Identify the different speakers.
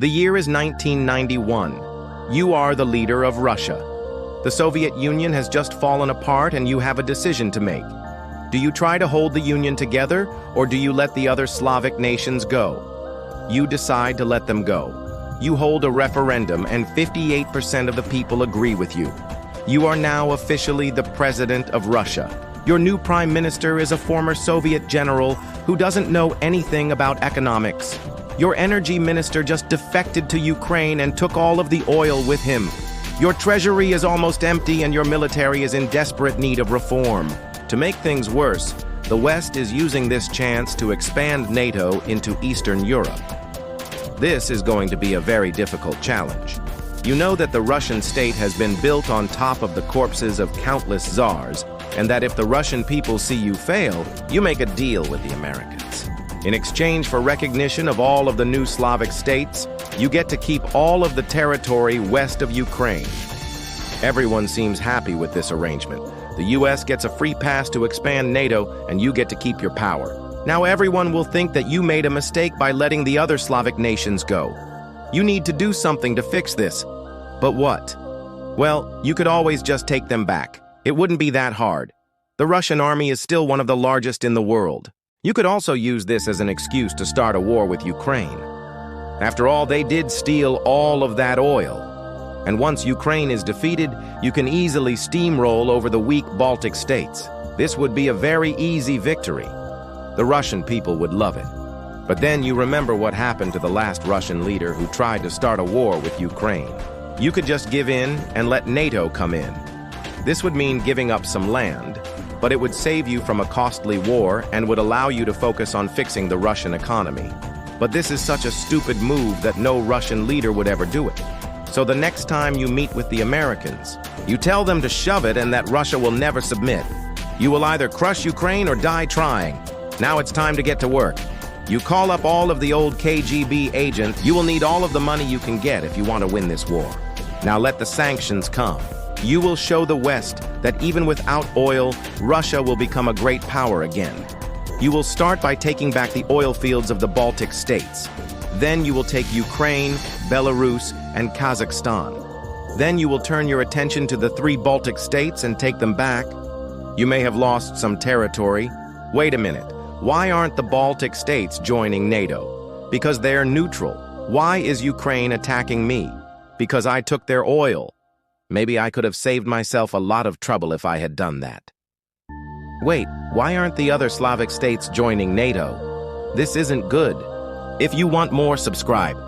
Speaker 1: The year is 1991. You are the leader of Russia. The Soviet Union has just fallen apart and you have a decision to make. Do you try to hold the Union together, or do you let the other Slavic nations go? You decide to let them go. You hold a referendum and 58% of the people agree with you. You are now officially the president of Russia. Your new prime minister is a former Soviet general who doesn't know anything about economics. Your energy minister just defected to Ukraine and took all of the oil with him. Your treasury is almost empty and your military is in desperate need of reform. To make things worse, the West is using this chance to expand NATO into Eastern Europe. This is going to be a very difficult challenge. You know that the Russian state has been built on top of the corpses of countless czars, and that if the Russian people see you fail, you make a deal with the Americans. In exchange for recognition of all of the new Slavic states, you get to keep all of the territory west of Ukraine. Everyone seems happy with this arrangement. The US gets a free pass to expand NATO, and you get to keep your power. Now everyone will think that you made a mistake by letting the other Slavic nations go. You need to do something to fix this. But what? Well, you could always just take them back. It wouldn't be that hard. The Russian army is still one of the largest in the world. You could also use this as an excuse to start a war with Ukraine. After all, they did steal all of that oil. And once Ukraine is defeated, you can easily steamroll over the weak Baltic states. This would be a very easy victory. The Russian people would love it. But then you remember what happened to the last Russian leader who tried to start a war with Ukraine. You could just give in and let NATO come in. This would mean giving up some land, but it would save you from a costly war and would allow you to focus on fixing the Russian economy. But this is such a stupid move that no Russian leader would ever do it. So the next time you meet with the Americans, you tell them to shove it and that Russia will never submit. You will either crush Ukraine or die trying. Now it's time to get to work. You call up all of the old KGB agents. You will need all of the money you can get if you want to win this war. Now let the sanctions come. You will show the West that even without oil, Russia will become a great power again. You will start by taking back the oil fields of the Baltic states. Then you will take Ukraine, Belarus, and Kazakhstan. Then you will turn your attention to the 3 Baltic states and take them back. You may have lost some territory. Wait a minute. Why aren't the Baltic states joining NATO? Because they're neutral. Why is Ukraine attacking me? Because I took their oil. Maybe I could have saved myself a lot of trouble if I had done that. Wait, why aren't the other Slavic states joining NATO? This isn't good. If you want more, subscribe.